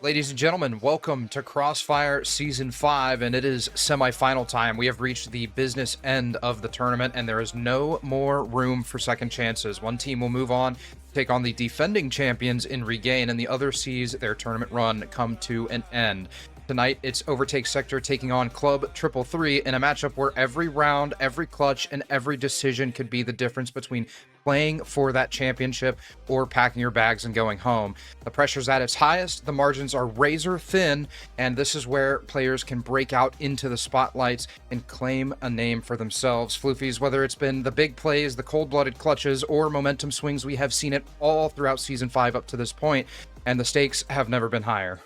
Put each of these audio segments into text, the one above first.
Ladies and gentlemen, welcome to Crossfire Season 5, and it is semifinal time. We have reached the business end of the tournament, and there is no more room for second chances. One team will move on, take on the defending champions in Regain, and the other sees their tournament run come to an end. Tonight, it's Overtake Sector taking on Club 333 in a matchup where every round, every clutch, and every decision could be the difference between playing for that championship or packing your bags and going home. The pressure's at its highest, the margins are razor thin, and this is where players can break out into the spotlights and claim a name for themselves. Floofies, whether it's been the big plays, the cold-blooded clutches, or momentum swings, we have seen it all throughout Season 5 up to this point, and the stakes have never been higher.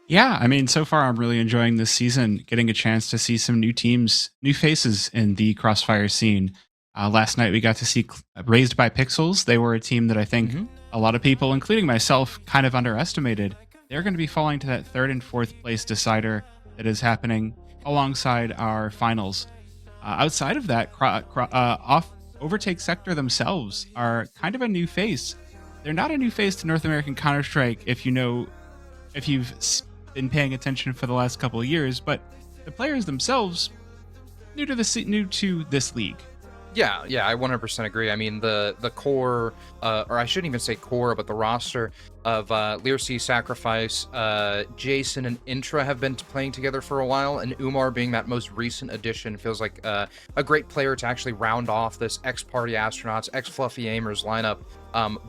Yeah, I mean, so far I'm really enjoying this season, getting a chance to see some new teams, new faces in the Crossfire scene. Last night we got to see Raised by Pixels. They were a team that I think a lot of people, including myself, kind of underestimated. They're going to be falling to that third and fourth place decider that is happening alongside our finals. Outside of that, Overtake Sector themselves are kind of a new face. They're not a new face to North American Counter-Strike if you've been paying attention for the last couple of years, but the players themselves new to this league. Yeah, I 100% agree. I mean, the core, or I shouldn't even say core, but the roster of Learcy, Sacrifice, Jason, and Intra have been playing together for a while, and Umar being that most recent addition feels like a great player to actually round off this ex-Party Astronauts, ex-Fluffy Aimers lineup.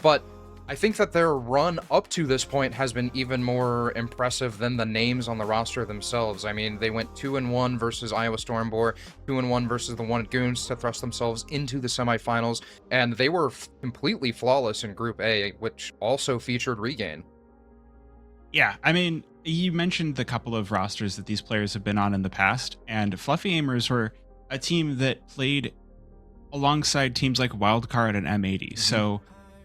But I think that their run up to this point has been even more impressive than the names on the roster themselves. I mean, they went 2-1 versus Iowa Stormbore, 2-1 versus the One Goons to thrust themselves into the semifinals, and they were completely flawless in Group A, which also featured Regain. Yeah, I mean, you mentioned the couple of rosters that these players have been on in the past, and Fluffy Aimers were a team that played alongside teams like Wildcard and M80, so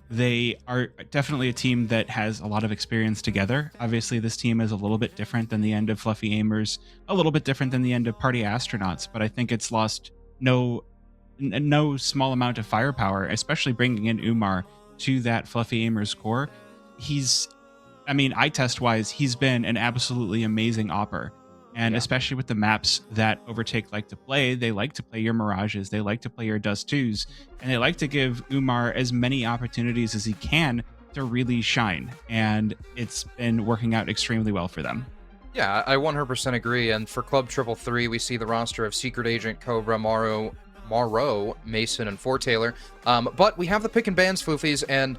they are definitely a team that has a lot of experience together. Obviously, this team is a little bit different than the end of Fluffy Aimers, a little bit different than the end of Party Astronauts, but I think it's lost no small amount of firepower, especially bringing in Umar to that Fluffy Aimers core. Eye test wise, he's been an absolutely amazing opper. And especially with the maps that Overtake like to play, they like to play your Mirages, they like to play your Dust 2s, and they like to give Umar as many opportunities as he can to really shine. And it's been working out extremely well for them. Yeah, I 100% agree. And for Club 333, we see the roster of Secret Agent, Cobra, Morrow, Mason, and Fortailor. But we have the pick and bans, Floofies, and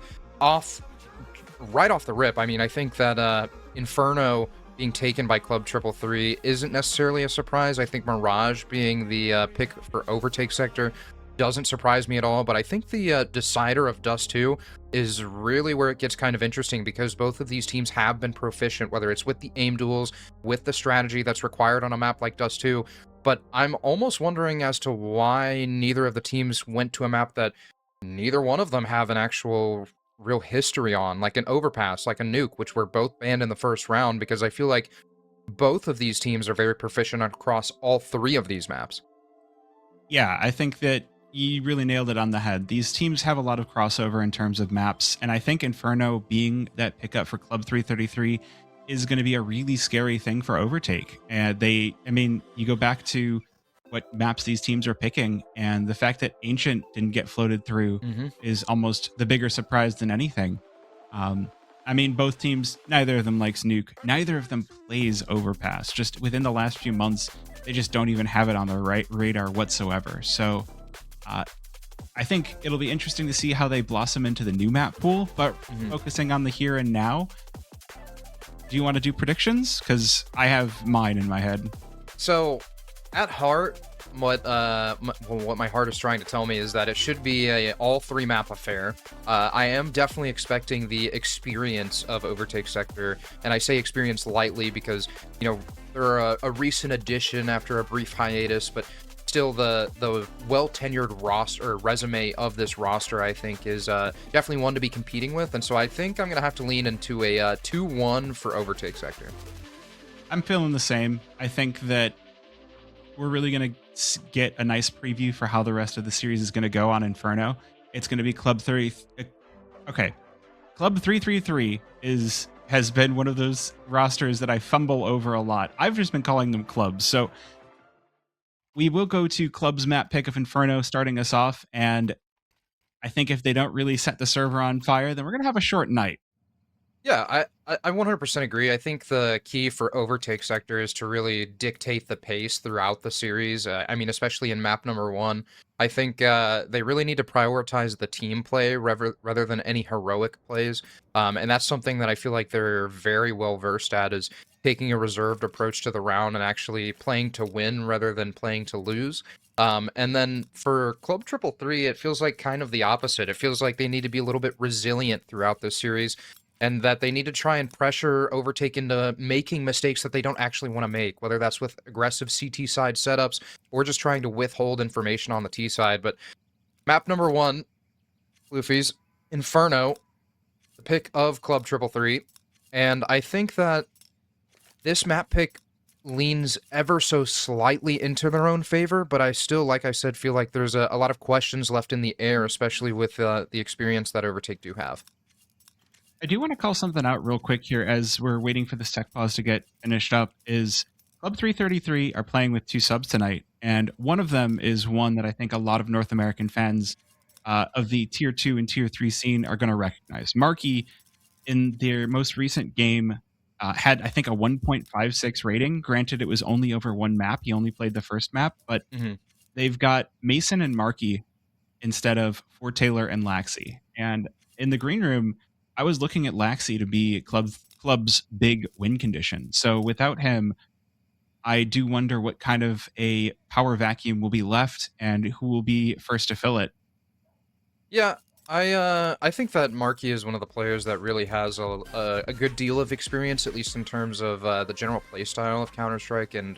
right off the rip, I mean, I think that Inferno being taken by Club 333 isn't necessarily a surprise. I think Mirage being the pick for Overtake Sector doesn't surprise me at all, but I think the decider of Dust 2 is really where it gets kind of interesting, because both of these teams have been proficient, whether it's with the aim duels, with the strategy that's required on a map like Dust 2, but I'm almost wondering as to why neither of the teams went to a map that neither one of them have an actual real history on, like an Overpass, like a Nuke, which were both banned in the first round, because I feel like both of these teams are very proficient across all three of these maps. Yeah, I think that you really nailed it on the head. These teams have a lot of crossover in terms of maps, and I think Inferno being that pickup for Club 333 is going to be a really scary thing for Overtake. And you go back to what maps these teams are picking, and the fact that Ancient didn't get floated through is almost the bigger surprise than anything. Both teams, neither of them likes Nuke, neither of them plays Overpass. Just within the last few months, they just don't even have it on their radar whatsoever. So I think it'll be interesting to see how they blossom into the new map pool, but focusing on the here and now, do you want to do predictions? Because I have mine in my head. So at heart, what my heart is trying to tell me is that it should be a all three map affair. I am definitely expecting the experience of Overtake Sector, and I say experience lightly because, you know, they're a recent addition after a brief hiatus, but still the well-tenured roster or resume of this roster, I think, is definitely one to be competing with, and so I think I'm going to have to lean into a 2-1 for Overtake Sector. I'm feeling the same. I think that we're really going to get a nice preview for how the rest of the series is going to go on Inferno. It's going to be Club 333 is has been one of those rosters that I fumble over a lot. I've just been calling them clubs. So we will go to clubs map pick of Inferno starting us off. And I think if they don't really set the server on fire, then we're going to have a short night. Yeah, I 100% agree. I think the key for Overtake Sector is to really dictate the pace throughout the series. I mean, especially in map number 1. I think they really need to prioritize the team play rather than any heroic plays. And that's something that I feel like they're very well versed at, is taking a reserved approach to the round and actually playing to win rather than playing to lose. And then for Club Triple Three, it feels like kind of the opposite. It feels like they need to be a little bit resilient throughout this series, and that they need to try and pressure Overtake into making mistakes that they don't actually want to make, whether that's with aggressive CT side setups or just trying to withhold information on the T side. But map number 1, Luffy's Inferno, the pick of Club Triple Three, and I think that this map pick leans ever so slightly into their own favor, but I still, like I said, feel like there's a lot of questions left in the air, especially with the experience that Overtake do have. I do want to call something out real quick here as we're waiting for this tech pause to get finished up. Is Club 333 are playing with 2 subs tonight, and one of them is one that I think a lot of North American fans of the tier 2 and tier 3 scene are going to recognize. Marky, in their most recent game, had, I think, a 1.56 rating. Granted, it was only over one map. He only played the first map, but they've got Mason and Marky instead of Taylor and Laxi. And in the green room, I was looking at Laxi to be club's big win condition. So without him, I do wonder what kind of a power vacuum will be left and who will be first to fill it. Yeah, I think that Marky is one of the players that really has a good deal of experience, at least in terms of the general playstyle of Counter-Strike, and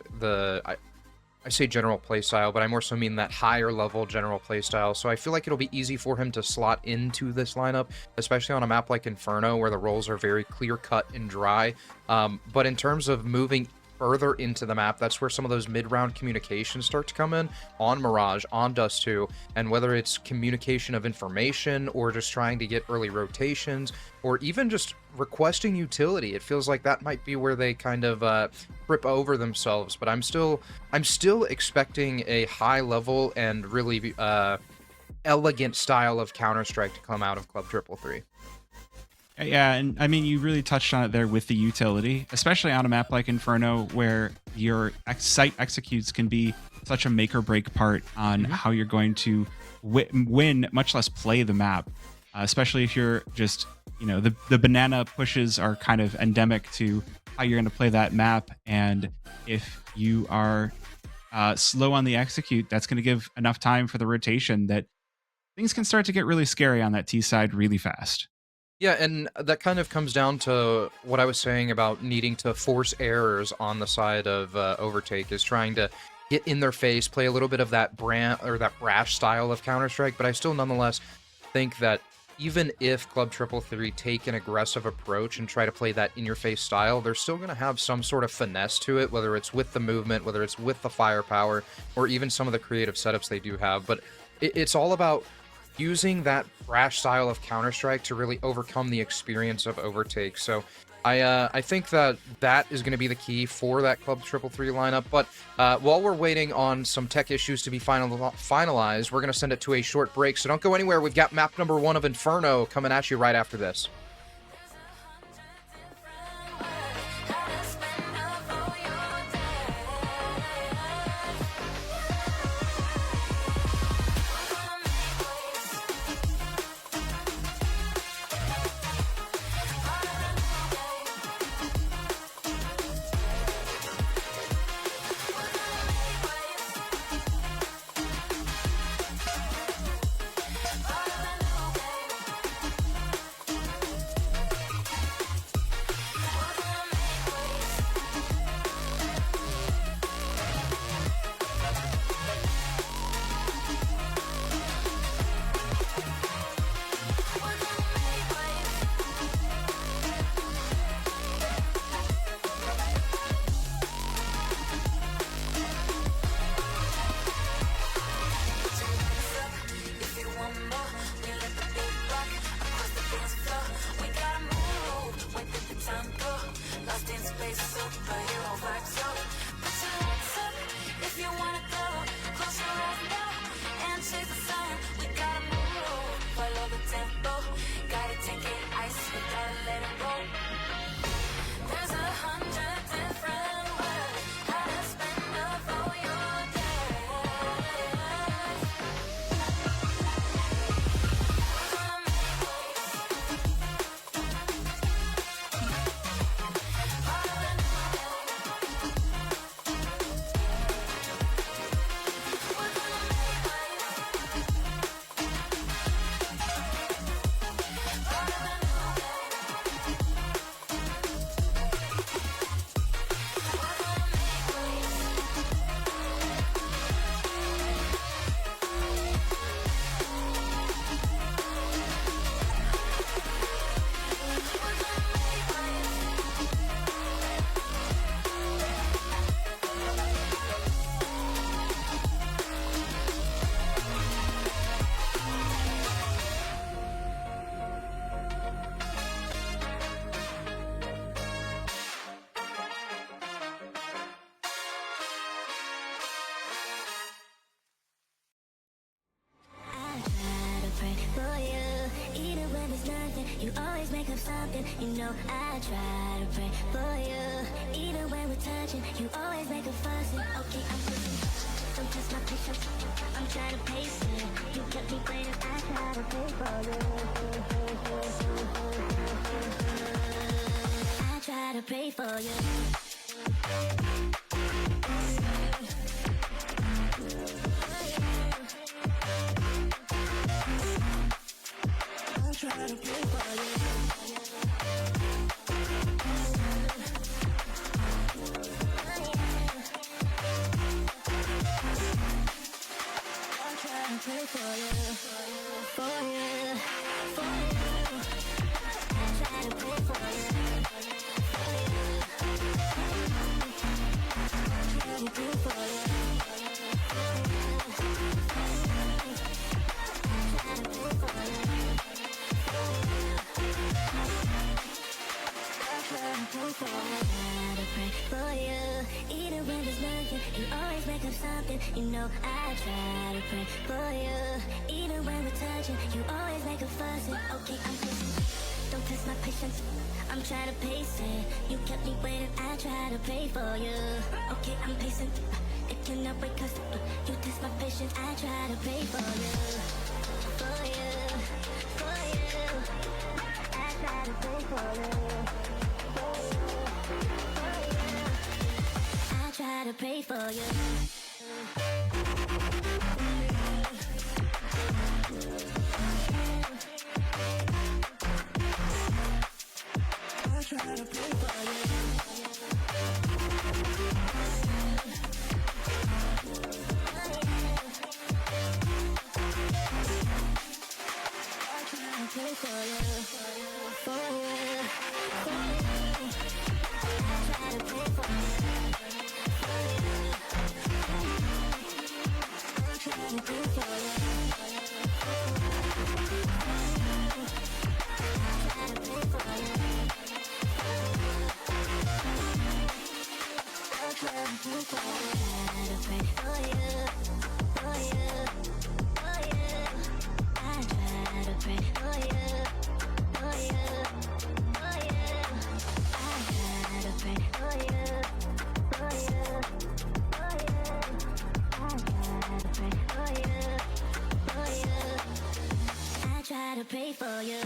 I say general playstyle, but I more so mean that higher level general playstyle. So I feel like it'll be easy for him to slot into this lineup, especially on a map like Inferno, where the roles are very clear cut and dry. But in terms of moving further into the map, that's where some of those mid-round communications start to come in on Mirage, on Dust 2, and whether it's communication of information or just trying to get early rotations or even just requesting utility, it feels like that might be where they kind of trip over themselves. But I'm still expecting a high level and really elegant style of Counter-Strike to come out of Club Triple Three. Yeah, and I mean, you really touched on it there with the utility, especially on a map like Inferno, where your site executes can be such a make or break part on how you're going to win, much less play the map. Especially if you're just, the banana pushes are kind of endemic to how you're going to play that map. And if you are slow on the execute, that's going to give enough time for the rotation that things can start to get really scary on that T side really fast. Yeah, and that kind of comes down to what I was saying about needing to force errors on the side of Overtake, is trying to get in their face, play a little bit of that brash style of Counter-Strike, but I still nonetheless think that even if Club Triple Three take an aggressive approach and try to play that in-your-face style, they're still going to have some sort of finesse to it, whether it's with the movement, whether it's with the firepower, or even some of the creative setups they do have. But it's all about using that brash style of Counter-Strike to really overcome the experience of Overtake. So I think that is going to be the key for that Club Triple Three lineup. But while we're waiting on some tech issues to be finalized, we're going to send it to a short break. So don't go anywhere. We've got map number 1 of Inferno coming at you right after this. face superhero vibes. So put your hands up if you wanna go. Close your eyes now and chase the sun. We gotta move, follow the tempo. Gotta take it ice, we gotta let it go. There's 100 different ways how to spend up all your days. We're gonna make waves. Part of the new day. We're gonna make waves. Part of the new day. We're gonna make waves. We're gonna make waves. I try to pray for you, even when there's nothing. You always make up something. You know I try to pray for you, even when we're touching. You always make a fussing. Okay, I'm pushing. Don't test my patience. I'm trying to pace it. You kept me waiting. I try to pray for you. I try to pray for you. I'm trying to pray for you. I'm trying to pray for you, for you, for you. I try to pray for you, for you. I'm trying to pray for you, for you. I'm trying to pray for you. I try to pray for you, even when there's nothing. You always make up something. You know I try to pray for you, even when we're touching. You always make a fuss. Okay, I'm patient. Don't test my patience. I'm trying to pace it. You kept me waiting. I try to pray for you. Okay, I'm patient. It cannot wait 'cause you test my patience. I try to pray for you, for you, for you. I try to pray for you. I try to pray for you. I try to pray for you. I try to pray for you, for you, for you. I try to pray for you, for you. I try to pray for you, for you. I try to pray for you, I try to pray for you, for you, for you. I try to pray for you, for you, for you. I try to pray for you, for you, for you. I try to pray for you, for you. I try to pray for you.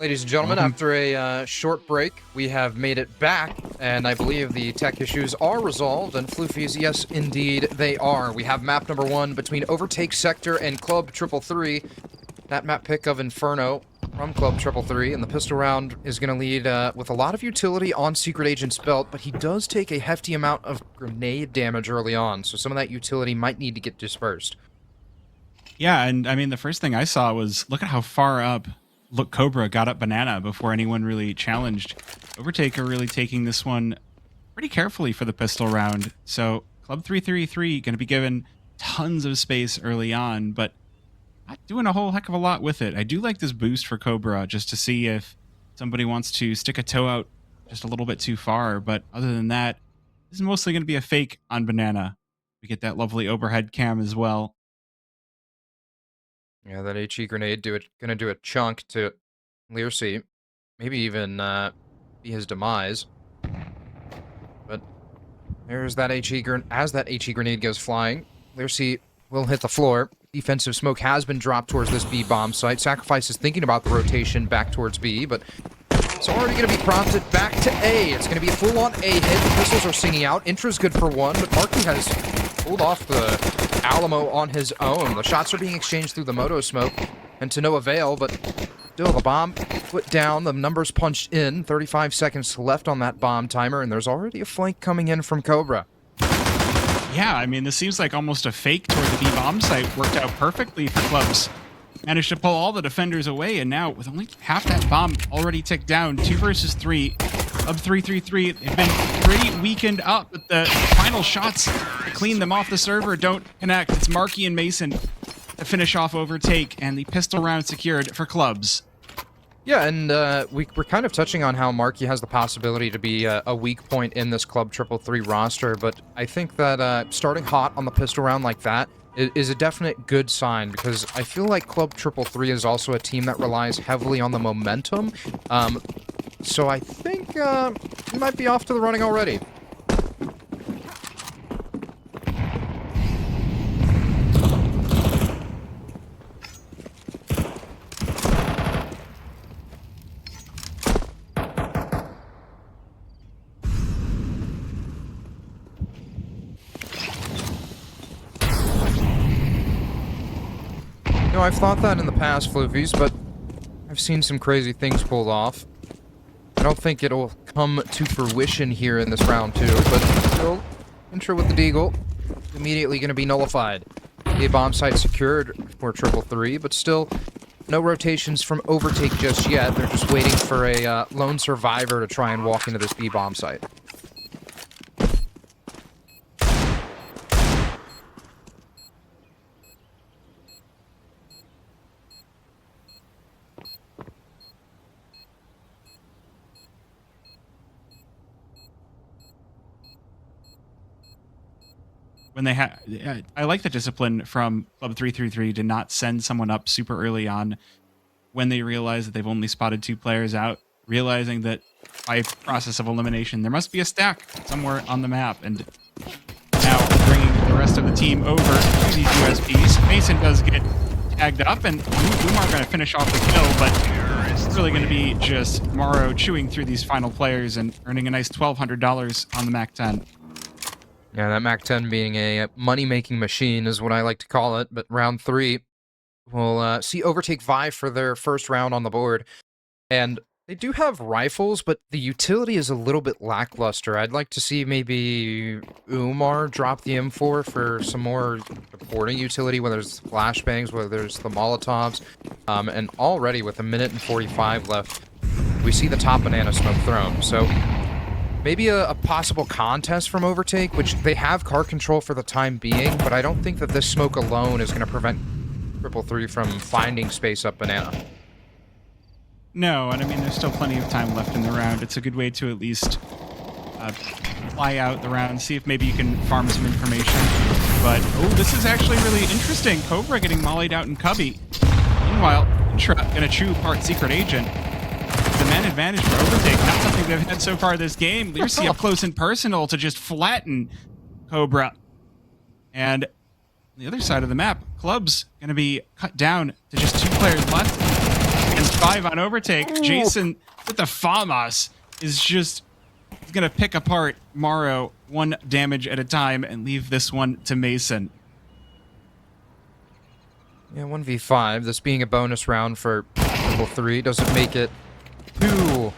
Ladies and gentlemen, after a short break, we have made it back, and I believe the tech issues are resolved, and Floofies, yes, indeed, they are. We have map number 1 between Overtake Sector and Club 333. That map pick of Inferno from Club 333, and the pistol round is going to lead with a lot of utility on Secret Agent's belt, but he does take a hefty amount of grenade damage early on, so some of that utility might need to get dispersed. Yeah, and I mean, the first thing I saw was, look at how far up Cobra got up Banana before anyone really challenged. Overtake are really taking this one pretty carefully for the pistol round. So Club 333 going to be given tons of space early on, but not doing a whole heck of a lot with it. I do like this boost for Cobra just to see if somebody wants to stick a toe out just a little bit too far. But other than that, this is mostly going to be a fake on Banana. We get that lovely overhead cam as well. Yeah, that HE grenade gonna do a chunk to Learcy. Maybe even be his demise. But there's that as that HE grenade goes flying, Learcy will hit the floor. Defensive smoke has been dropped towards this B bomb site. Sacrifice is thinking about the rotation back towards B, but it's already going to be prompted back to A. It's going to be a full-on A hit. The pistols are singing out. Intra's good for 1, but Marky has pulled off the Alamo on his own. The shots are being exchanged through the moto smoke, and to no avail, but still the bomb put down. The numbers punched in. 35 seconds left on that bomb timer, and there's already a flank coming in from Cobra. Yeah, I mean, this seems like almost a fake toward the B-bomb site. Worked out perfectly for Clubs. Managed to pull all the defenders away, and now with only half that bomb already ticked down, 2 versus 3 of 333, they've been pretty weakened up, but the final shots to clean them off the server don't connect. It's Marky and Mason to finish off Overtake, and the pistol round secured for Clubs. Yeah, and we're kind of touching on how Marky has the possibility to be a weak point in this Club 333 roster, but I think that starting hot on the pistol round like that is a definite good sign, because I feel like Club 333 is also a team that relies heavily on the momentum, so I think we might be off to the running already. You know, I've thought that in the past, Floofies, but I've seen some crazy things pulled off. I don't think it'll come to fruition here in this round 2, but still, Intra with the deagle, immediately going to be nullified. A bomb site secured for 333, but still, no rotations from Overtake just yet. They're just waiting for a lone survivor to try and walk into this B bomb site. When they I like the discipline from Club 333 to not send someone up super early on when they realize that they've only spotted 2 players out, realizing that by process of elimination, there must be a stack somewhere on the map. And now bringing the rest of the team over to these USPs. Mason does get tagged up, and Umar going to finish off the kill, but it's really going to be just Morrow chewing through these final players and earning a nice $1,200 on the MAC 10. Yeah, that MAC 10 being a money-making machine is what I like to call it, but round 3, we'll see Overtake vie for their first round on the board. And they do have rifles, but the utility is a little bit lackluster. I'd like to see maybe Umar drop the M4 for some more supporting utility, whether it's flashbangs, whether there's the Molotovs. And already with 1:45 left, we see the top banana smoke thrown. So maybe a possible contest from Overtake, which they have car control for the time being, but I don't think that this smoke alone is going to prevent 333 from finding space up banana. No, and I mean, there's still plenty of time left in the round. It's a good way to at least fly out the round, see if maybe you can farm some information. But, oh, this is actually really interesting. Cobra getting mollied out in Cubby. Meanwhile, Intra gonna chew apart Secret Agent. The man advantage for Overtake, not something they've had so far this game. Learcy up close and personal to just flatten Cobra. And on the other side of the map, Club's gonna be cut down to just 2 players left. And -5 on Overtake. Jason with the FAMAS is just going to pick apart Morrow 1 damage at a time and leave this one to Mason. Yeah, 1v5. This being a bonus round for triple 3 doesn't make it too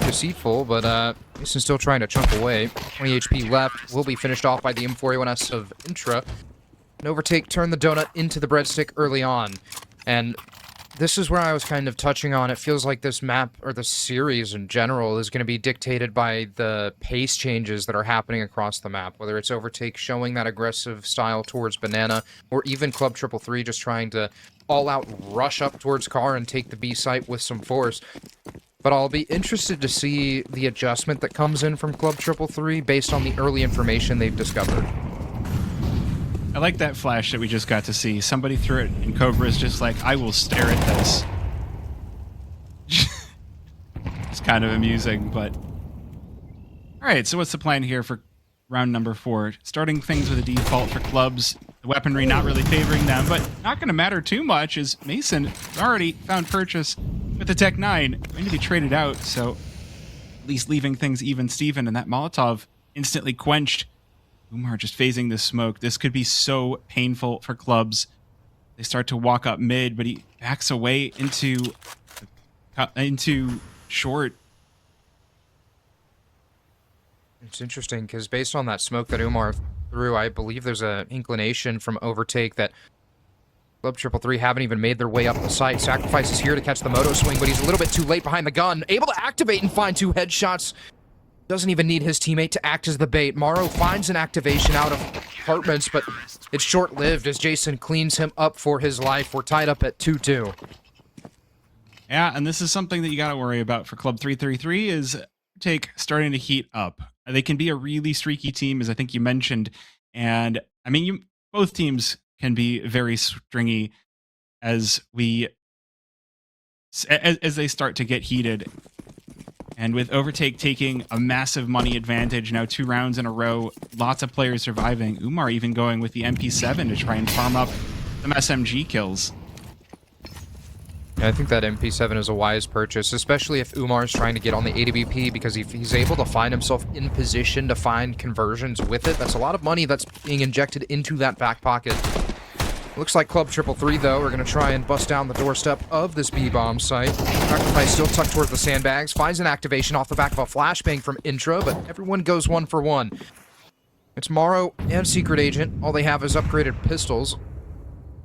deceitful, but Mason's still trying to chunk away. 20 HP left. Will be finished off by the M4A1S of Intra. And Overtake turned the donut into the breadstick early on. And this is where I was kind of touching on. It feels like this map, or the series in general, is going to be dictated by the pace changes that are happening across the map. Whether it's Overtake showing that aggressive style towards Banana, or even Club 333 just trying to all-out rush up towards Car and take the B site with some force. But I'll be interested to see the adjustment that comes in from Club 333 based on the early information they've discovered. I like that flash that we just got to see. Somebody threw it, and Cobra's just like, I will stare at this. It's kind of amusing, but... Alright, so what's the plan here for round number 4? Starting things with a default for clubs. The weaponry not really favoring them, but not going to matter too much, as Mason has already found purchase with the Tech 9. Going to be traded out, so at least leaving things even Steven, and that Molotov instantly quenched. Umar just phasing this smoke. This could be so painful for clubs. They start to walk up mid, but he backs away into short. It's interesting, because based on that smoke that Umar threw, I believe there's an inclination from Overtake that Club 333 haven't even made their way up the site. Sacrifice is here to catch the moto swing, but he's a little bit too late behind the gun. Able to activate and find 2 headshots. Doesn't even need his teammate to act as the bait. Morrow finds an activation out of apartments, but it's short-lived as Jason cleans him up for his life. We're tied up at 2-2. Yeah, and this is something that you got to worry about for Club 333 is Take starting to heat up. They can be a really streaky team, as I think you mentioned. And, I mean, both teams can be very stringy as they start to get heated. And with Overtake taking a massive money advantage, now 2 rounds in a row, lots of players surviving. Umar even going with the MP7 to try and farm up some SMG kills. Yeah, I think that MP7 is a wise purchase, especially if Umar's trying to get on the AWP, because if he's able to find himself in position to find conversions with it, that's a lot of money that's being injected into that back pocket. Looks like Club 333, though, are going to try and bust down the doorstep of this B-bomb site. Sacrifice still tucked towards the sandbags. Finds an activation off the back of a flashbang from Intra, but everyone goes 1 for 1. It's Morrow and Secret Agent. All they have is upgraded pistols.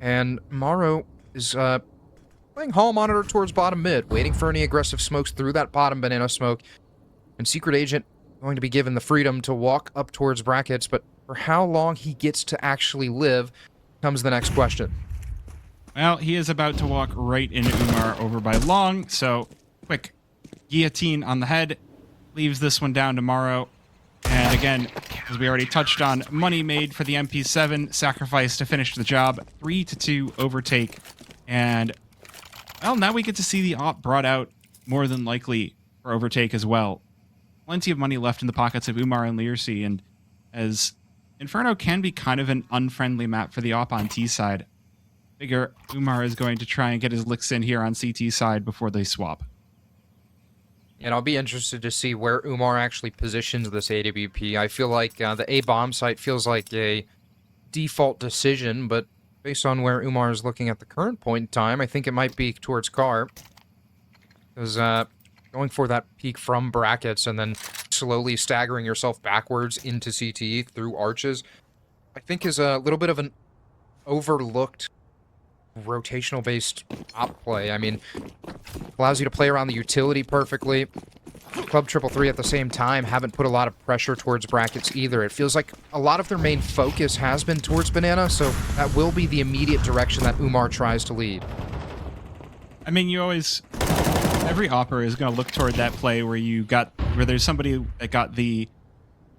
And Morrow is playing hall monitor towards bottom mid, waiting for any aggressive smokes through that bottom banana smoke. And Secret Agent going to be given the freedom to walk up towards brackets, but for how long he gets to actually live comes the next question. Well, he is about to walk right into Umar over by long, so quick guillotine on the head leaves this one down to Morrow. And again, as we already touched on, money made for the MP7, sacrifice to finish the job. 3-2 Overtake. And, well, now we get to see the op brought out more than likely for Overtake as well. Plenty of money left in the pockets of Umar and Learcy, and as Inferno can be kind of an unfriendly map for the op on T side, figure Umar is going to try and get his licks in here on CT side before they swap. And I'll be interested to see where Umar actually positions this AWP. I feel like the A-bomb site feels like a default decision, but based on where Umar is looking at the current point in time, I think it might be towards Car. Because going for that peek from brackets and then slowly staggering yourself backwards into CT through arches, I think is a little bit of an overlooked rotational-based op play. I mean, allows you to play around the utility perfectly. Club 333 at the same time haven't put a lot of pressure towards brackets either. It feels like a lot of their main focus has been towards Banana, so that will be the immediate direction that Umar tries to lead. I mean, every opera is going to look toward that play where there's somebody that got the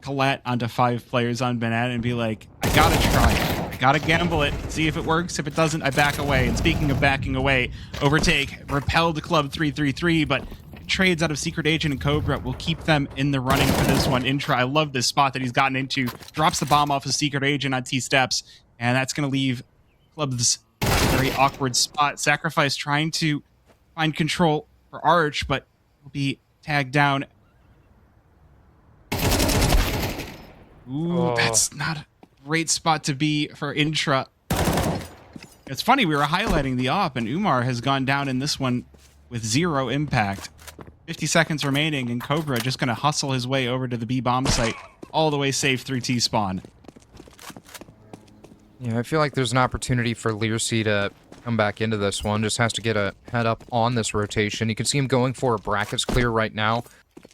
collet onto 5 players on Banana and be like, I gotta try it. I gotta gamble it, see if it works. If it doesn't, I back away. And speaking of backing away, Overtake repelled Club 333, but trades out of Secret Agent and Cobra will keep them in the running for this one. Intra, I love this spot that he's gotten into. Drops the bomb off of Secret Agent on T-steps, and that's going to leave Club's Very awkward spot. Sacrifice trying to find control for Arch, but will be tagged down. Ooh, Oh. that's not a great spot to be for Intra. It's funny, we were highlighting the op, and Umar has gone down in this one with 0 impact. 50 seconds remaining, and Cobra just going to hustle his way over to the B bomb site, all the way safe through T-spawn. Yeah, I feel like there's an opportunity for Learcy to come back into this one. Just has to get a head up on this rotation. You can see him going for a brackets clear right now.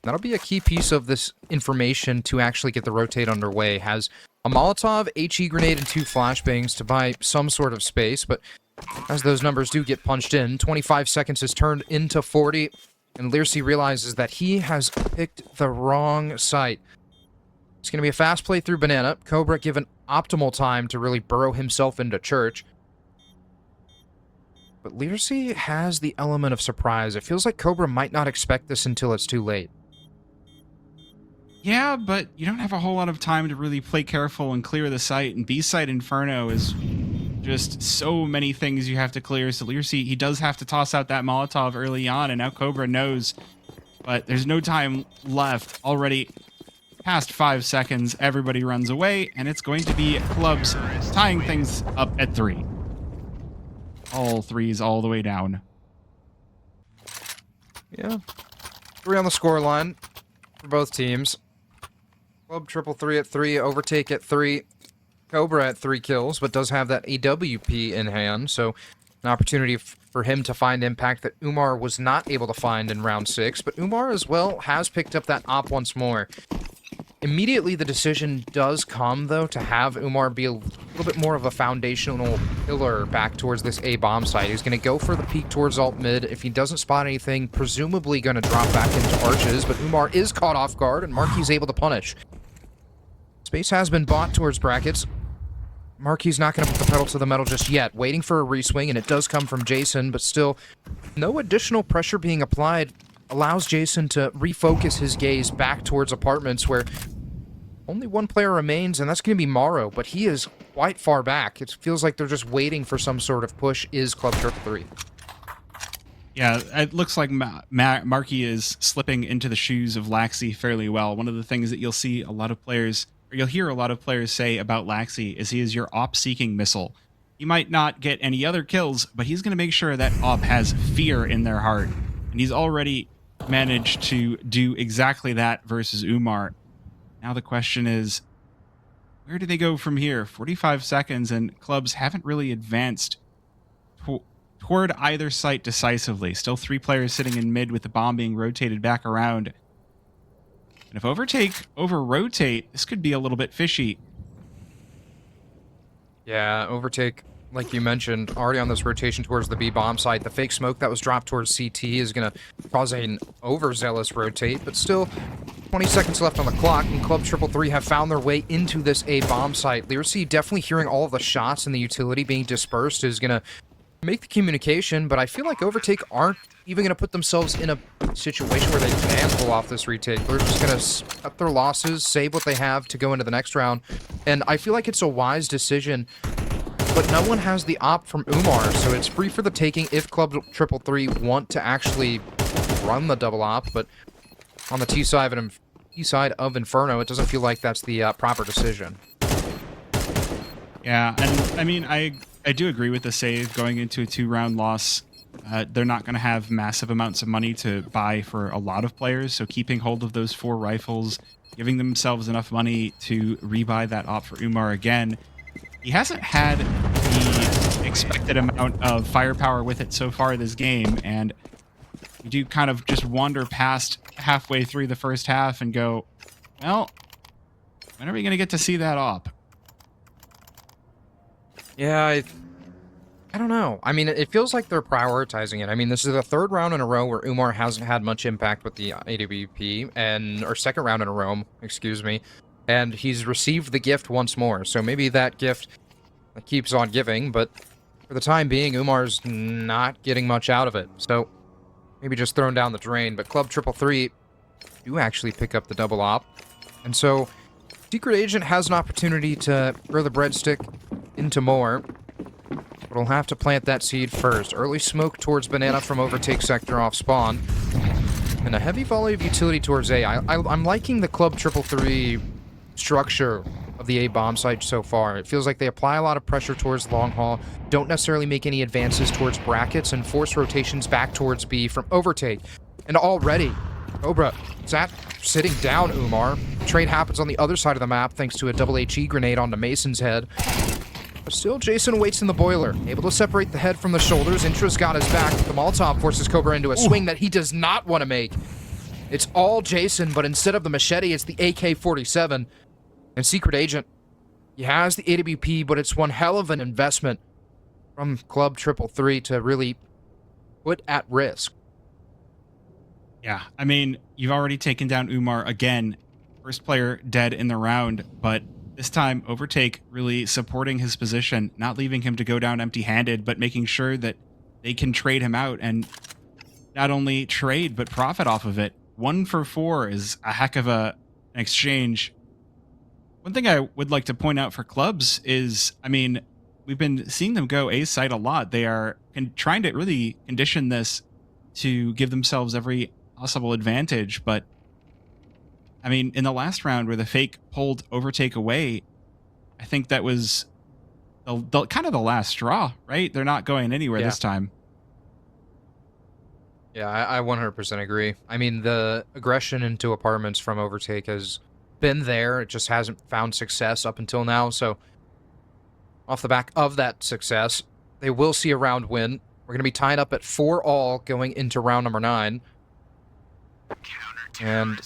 That'll be a key piece of this information to actually get the rotate underway. Has a Molotov, HE grenade, and 2 flashbangs to buy some sort of space, but as those numbers do get punched in, 25 seconds is turned into 40, and Learcy realizes that he has picked the wrong site. It's going to be a fast play through Banana. Cobra given optimal time to really burrow himself into church. But Learcy has the element of surprise. It feels like Cobra might not expect this until it's too late. Yeah, but you don't have a whole lot of time to really play careful and clear the site, and B-site Inferno is just so many things you have to clear. So Learcy, he does have to toss out that Molotov early on, and now Cobra knows, but there's no time left. Already past 5 seconds, everybody runs away, and it's going to be Clubs tying things up at 3. All threes all the way down. Yeah. 3 on the scoreline for both teams. Club 333 at 3, Overtake at 3, Cobra at 3 kills, but does have that AWP in hand, so an opportunity for him to find impact that Umar was not able to find in round 6, but Umar as well has picked up that op once more. Immediately the decision does come, though, to have Umar be a little bit more of a foundational pillar back towards this A bomb site. He's going to go for the peek towards alt mid. If he doesn't spot anything, presumably going to drop back into arches, but Umar is caught off guard, and Marky's able to punish. Space has been bought towards brackets. Marky's not going to put the pedal to the metal just yet, waiting for a reswing, and it does come from Jason, but still, no additional pressure being applied allows Jason to refocus his gaze back towards apartments where only one player remains, and that's going to be Morrow, but he is quite far back. It feels like they're just waiting for some sort of push. Is Club 3. Yeah, it looks like Marky is slipping into the shoes of Laxi fairly well. One of the things that you'll see a lot of players, or you'll hear a lot of players say about Laxi is he is your op-seeking missile. He might not get any other kills, but he's going to make sure that op has fear in their heart. And he's already managed to do exactly that versus Umar. Now the question is, where do they go from here? 45 seconds, and Clubs haven't really advanced toward either site decisively. Still 3 players sitting in mid with the bomb being rotated back around. And if Overtake over-rotate, this could be a little bit fishy. Yeah, Overtake, like you mentioned, already on this rotation towards the B bomb site. The fake smoke that was dropped towards CT is going to cause an overzealous rotate, but still 20 seconds left on the clock, and Club 333 have found their way into this A bomb site. Learcy definitely hearing all of the shots and the utility being dispersed is going to make the communication, but I feel like Overtake aren't even going to put themselves in a situation where they can pull off this retake. They're just going to cut their losses, save what they have to go into the next round, and I feel like it's a wise decision, but no one has the op from Umar, so it's free for the taking if Club 333 want to actually run the double op, but on the T side of Inferno, it doesn't feel like that's the proper decision. Yeah, and I mean, I do agree with the save going into a 2-round loss. They're not going to have massive amounts of money to buy for a lot of players, so keeping hold of those 4 rifles, giving themselves enough money to rebuy that op for Umar again. He hasn't had the expected amount of firepower with it so far this game, and you do kind of just wander past halfway through the first half and go, well, when are we going to get to see that op? Yeah, I don't know. I mean, it feels like they're prioritizing it. I mean, this is the 3rd round in a row where Umar hasn't had much impact with the AWP, or 2nd round in a row, excuse me, and he's received the gift once more. So maybe that gift keeps on giving, but for the time being, Umar's not getting much out of it. So maybe just thrown down the drain, but Club 333 do actually pick up the double op. And so Secret Agent has an opportunity to throw the breadstick into more. but we'll have to plant that seed first. Early smoke towards Banana from Overtake sector off spawn. And a heavy volley of utility towards A. I'm liking the Club 333 structure of the A bomb site so far. It feels like they apply a lot of pressure towards long haul, don't necessarily make any advances towards brackets, and force rotations back towards B from Overtake. And already, Cobra, Zat sitting down Umar. Trade happens on the other side of the map thanks to a double HE grenade onto Mason's head. But still, Jason waits in the boiler, able to separate the head from the shoulders. Intra's got his back. The Molotov forces Cobra into a swing that he does not want to make. It's all Jason, but instead of the machete, it's the AK-47. And Secret Agent, he has the AWP, but it's one hell of an investment from Club 333 to really put at risk. Yeah, I mean, you've already taken down Umar again. First player dead in the round, but this time Overtake really supporting his position, not leaving him to go down empty-handed, but making sure that they can trade him out and not only trade, but profit off of it. 1 for 4 is a heck of an exchange. One thing I would like to point out for clubs is, I mean, we've been seeing them go A site a lot. They are trying to really condition this to give themselves every possible advantage. But, I mean, in the last round where the fake pulled Overtake away, I think that was the kind of the last straw, right? They're not going anywhere this time. Yeah, I 100% agree. I mean, the aggression into apartments from Overtake has been there. It just hasn't found success up until now. So off the back of that success, they will see a round win. We're going to be tied up at 4-all going into round number 9. And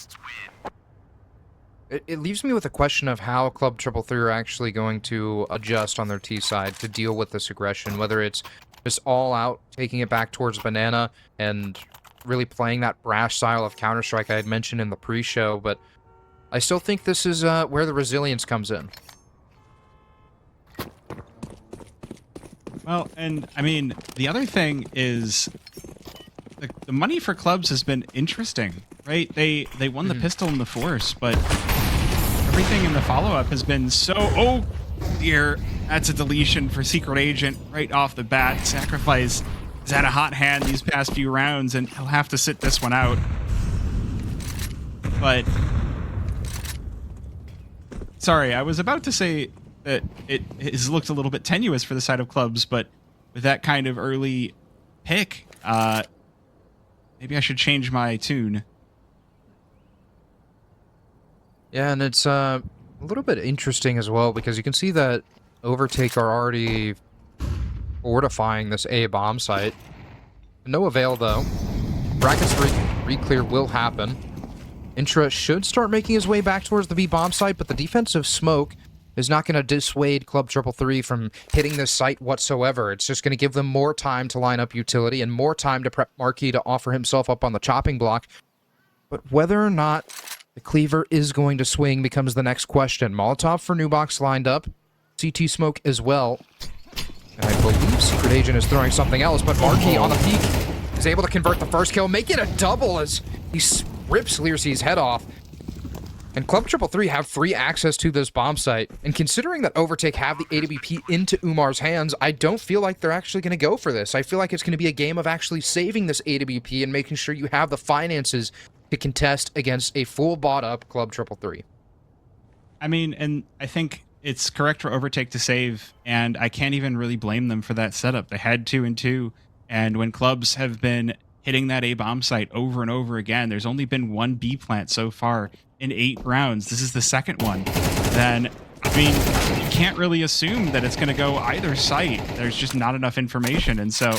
it leaves me with a question of how Club 333 are actually going to adjust on their T side to deal with this aggression, whether it's just all out, taking it back towards Banana and really playing that brash style of Counter-Strike I had mentioned in the pre-show, but I still think this is where the resilience comes in. Well, and I mean, the other thing is the money for clubs has been interesting, right? They won the pistol and the force, but everything in the follow-up has been so... Oh, dear. That's a deletion for Secret Agent right off the bat. Sacrifice has had a hot hand these past few rounds, and he'll have to sit this one out. But... Sorry, I was about to say that it has looked a little bit tenuous for the side of clubs, but with that kind of early pick, maybe I should change my tune. Yeah, and it's a little bit interesting as well, because you can see that Overtake are already fortifying this A bomb site. No avail, though. Brackets re-clear will happen. Intra should start making his way back towards the B bomb site, but the defensive smoke is not going to dissuade Club 333 from hitting this site whatsoever. It's just going to give them more time to line up utility and more time to prep Marquis to offer himself up on the chopping block. But whether or not the cleaver is going to swing becomes the next question. Molotov for Nubox lined up. CT smoke as well. And I believe Secret Agent is throwing something else, but Marquis on the peak is able to convert the first kill, make it a double as he rips Learcy's head off. And Club 333 have free access to this bomb site. And considering that Overtake have the AWP into Umar's hands, I don't feel like they're actually going to go for this. I feel like it's going to be a game of actually saving this AWP and making sure you have the finances to contest against a full bought-up Club 333. I mean, and I think it's correct for Overtake to save, and I can't even really blame them for that setup. They had 2 and 2, and when clubs have been hitting that A bomb site over and over again, there's only been 1 B plant so far in 8 rounds. This is the second one. Then, I mean, you can't really assume that it's going to go either site. There's just not enough information, and so...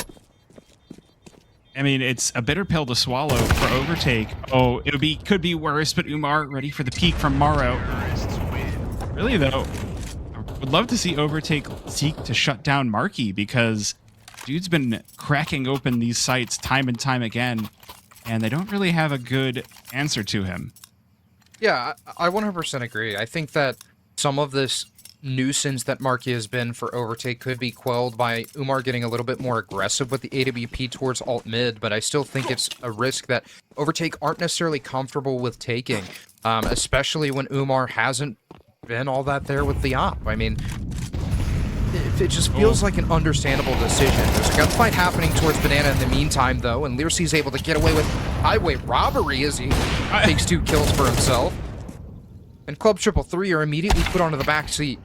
I mean, it's a bitter pill to swallow for Overtake. Oh, could be worse, but Umar ready for the peak from Morrow. Really, though, I would love to see Overtake seek to shut down Marquis, because dude's been cracking open these sites time and time again, and they don't really have a good answer to him. Yeah, I 100% agree. I think that some of this nuisance that Marquis has been for Overtake could be quelled by Umar getting a little bit more aggressive with the AWP towards alt mid, but I still think it's a risk that Overtake aren't necessarily comfortable with taking, especially when Umar hasn't been all that there with the op. I mean, it just feels like an understandable decision. There's a gunfight happening towards Banana in the meantime, though, and Learcy's able to get away with highway robbery as he takes 2 kills for himself. And Club 333 are immediately put onto the back seat.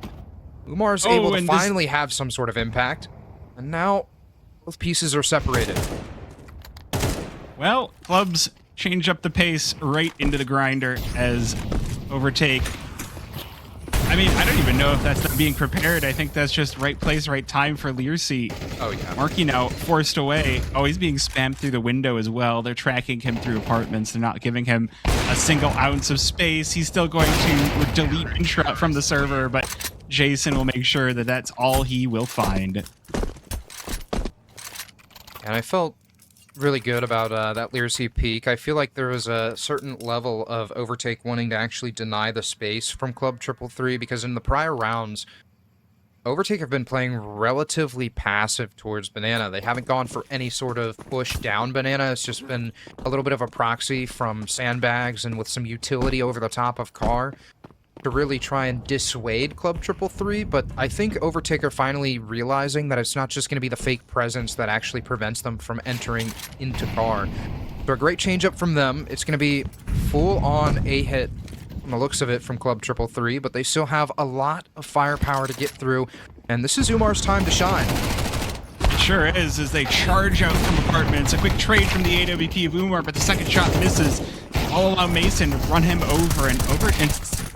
Umar's able to finally have some sort of impact, and now both pieces are separated. Well, Clubs change up the pace right into the grinder as Overtake. I mean, I don't even know if that's not being prepared. I think that's just right place, right time for Learcy. Oh, yeah. Marky now forced away. Oh, he's being spammed through the window as well. They're tracking him through apartments. They're not giving him a single ounce of space. He's still going to delete intra from the server, but Jason will make sure that that's all he will find. And I felt really good about that Learcy peak. I feel like there was a certain level of Overtake wanting to actually deny the space from Club 333, because in the prior rounds, Overtake have been playing relatively passive towards Banana. They haven't gone for any sort of push down Banana. It's just been a little bit of a proxy from sandbags and with some utility over the top of car to really try and dissuade Club 333, but I think Overtake are finally realizing that it's not just going to be the fake presence that actually prevents them from entering into car. So a great change up from them. It's going to be full-on A-hit from the looks of it from Club 333, but they still have a lot of firepower to get through, and this is Umar's time to shine. It sure is, as they charge out from apartments. A quick trade from the AWP of Umar, but the second shot misses. All allow Mason to run him over, and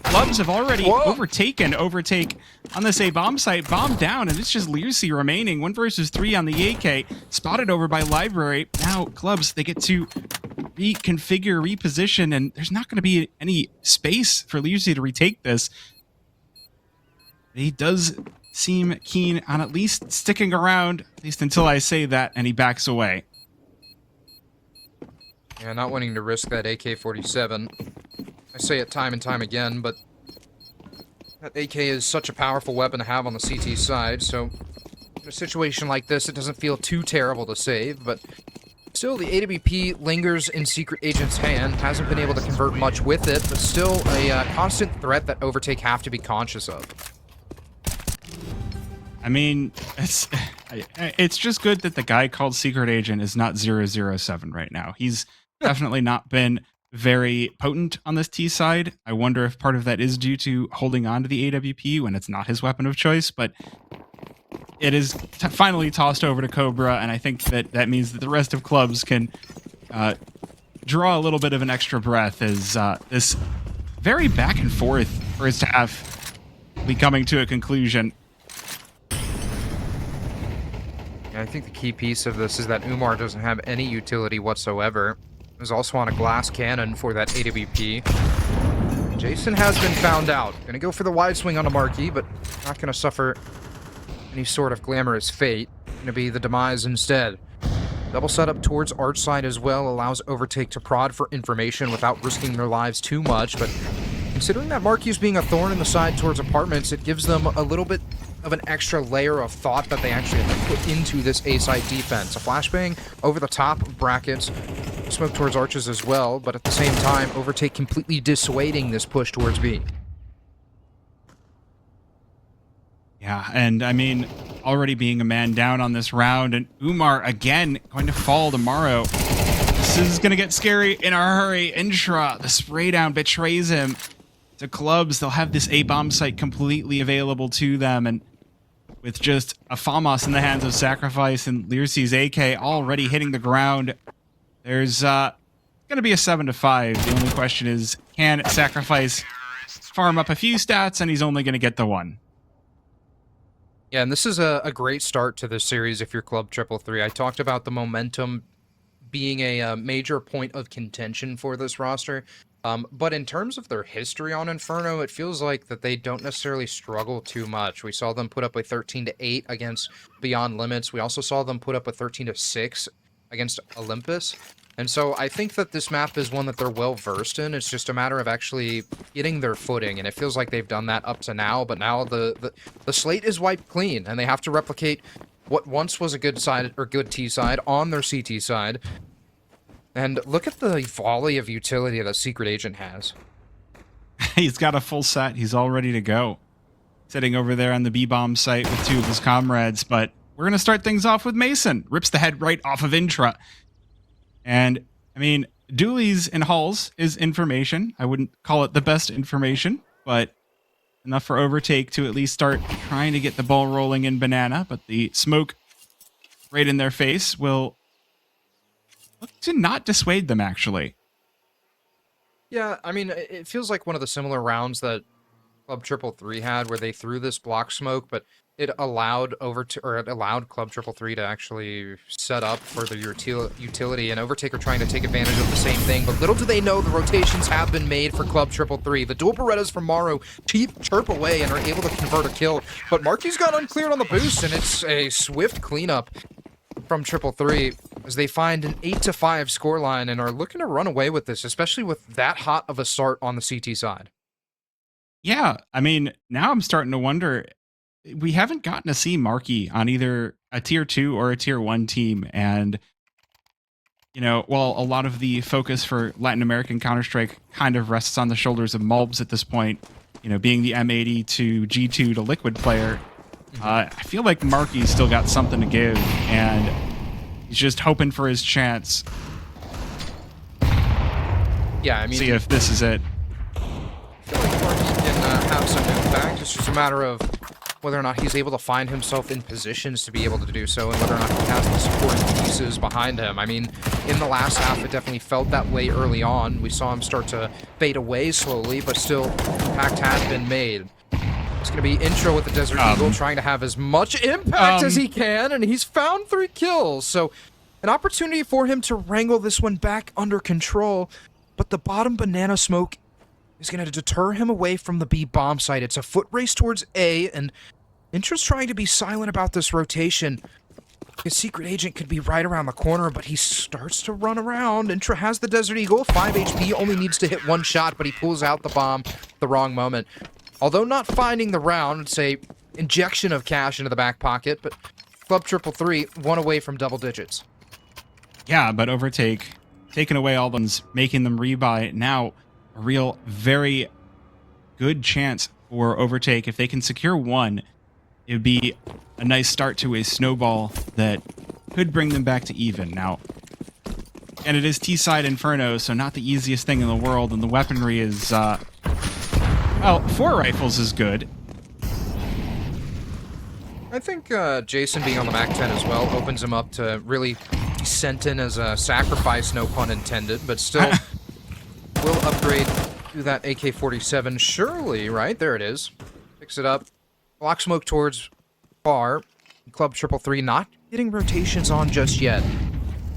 Clubs have already overtaken Overtake on this A-bomb site, bombed down, and it's just Learcy remaining. 1 versus 3 on the AK, spotted over by Library. Now Clubs, they get to reconfigure, reposition, and there's not going to be any space for Learcy to retake this. He does seem keen on at least sticking around, at least until I say that, and he backs away. Yeah, not wanting to risk that AK-47. I say it time and time again, but that AK is such a powerful weapon to have on the CT side, so in a situation like this, it doesn't feel too terrible to save, but still, the AWP lingers in Secret Agent's hand, hasn't been able to convert much with it, but still a constant threat that Overtake have to be conscious of. I mean, it's just good that the guy called Secret Agent is not 007 right now. He's definitely not been very potent on this T side. I wonder if part of that is due to holding on to the AWP when it's not his weapon of choice, but it is finally tossed over to Cobra, and I think that means that the rest of Clubs can draw a little bit of an extra breath as this very back and forth first half be coming to a conclusion. I think the key piece of this is that Umar doesn't have any utility whatsoever. He's also on a glass cannon for that AWP. Jason has been found out. Gonna go for the wide swing on a marquee, but not gonna suffer any sort of glamorous fate. Gonna be the demise instead. Double setup towards arch side as well allows Overtake to prod for information without risking their lives too much, but considering that marquee's being a thorn in the side towards apartments, it gives them a little bit of an extra layer of thought that they actually have to put into this A-side defense. A flashbang over the top of brackets, smoke towards arches as well, but at the same time, Overtake completely dissuading this push towards B. Yeah, and I mean, already being a man down on this round, and Umar again going to fall tomorrow. This is going to get scary in a hurry. Intra, the spray down betrays him to Clubs. They'll have this A-bomb site completely available to them, and with just a FAMAS in the hands of Sacrifice and Learcy's AK already hitting the ground, there's going to be a 7-5. The only question is, can Sacrifice farm up a few stats, and he's only going to get the 1. Yeah, and this is a great start to this series if you're Club 333. I talked about the momentum being a major point of contention for this roster. But in terms of their history on Inferno, it feels like that they don't necessarily struggle too much. We saw them put up a 13-8 against Beyond Limits. We also saw them put up a 13-6 against Olympus. And so I think that this map is one that they're well versed in. It's just a matter of actually getting their footing, and it feels like they've done that up to now. But now the slate is wiped clean, and they have to replicate what once was a good side or good T side on their CT side. And look at the volley of utility that Secret Agent has. He's got a full set. He's all ready to go. sitting over there on the B-bomb site with two of his comrades. But we're going to start things off with Mason. Rips the head right off of Intra. And, I mean, dualies and hulls is information. I wouldn't call it the best information, but enough for Overtake to at least start trying to get the ball rolling in Banana. But the smoke right in their face will look to not dissuade them, actually. Yeah, I mean, it feels like one of the similar rounds that Club 333 had, where they threw this block smoke, but it allowed Club 333 to actually set up for their utility, and Overtake are trying to take advantage of the same thing. But little do they know, the rotations have been made for Club 333. The dual Berettas from Morrow chirp away and are able to convert a kill, but Marky's got uncleared on the boost, and it's a swift cleanup from 333 as they find an 8-5 scoreline and are looking to run away with this, especially with that hot of a start on the CT side. Yeah, I mean, now I'm starting to wonder, we haven't gotten to see Marky on either a tier 2 or a tier 1 team. And, you know, while a lot of the focus for Latin American Counter-Strike kind of rests on the shoulders of Mulbs at this point, you know, being the M80 to G2 to Liquid player, I feel like Marky's still got something to give, and he's just hoping for his chance. Yeah, I mean, see if this is it. I feel like Marky can have some impact. It's just a matter of whether or not he's able to find himself in positions to be able to do so, and whether or not he has the supporting pieces behind him. I mean, in the last half, it definitely felt that way early on. We saw him start to fade away slowly, but still, impact had been made. It's going to be intro with the Desert Eagle, trying to have as much impact as he can, and he's found 3 kills. So, an opportunity for him to wrangle this one back under control, but the bottom banana smoke is going to deter him away from the B bomb site. It's a foot race towards A, and Intra's trying to be silent about this rotation. His secret agent could be right around the corner, but he starts to run around. Intra has the Desert Eagle, 5 HP, only needs to hit 1 shot, but he pulls out the bomb at the wrong moment. Although not finding the round, it's a injection of cash into the back pocket, but Club 333 one away from double digits. Yeah, but Overtake taking away all ones, making them rebuy. Now, a real, very good chance for Overtake. If they can secure 1, it would be a nice start to a snowball that could bring them back to even. Now, and it is T-side Inferno, so not the easiest thing in the world, and the weaponry is, well, 4 rifles is good. I think Jason being on the MAC-10 as well opens him up to really be sent in as a sacrifice, no pun intended, but still will upgrade to that AK-47 surely, right? There it is. Picks it up. Block smoke towards far. Club 333 not getting rotations on just yet,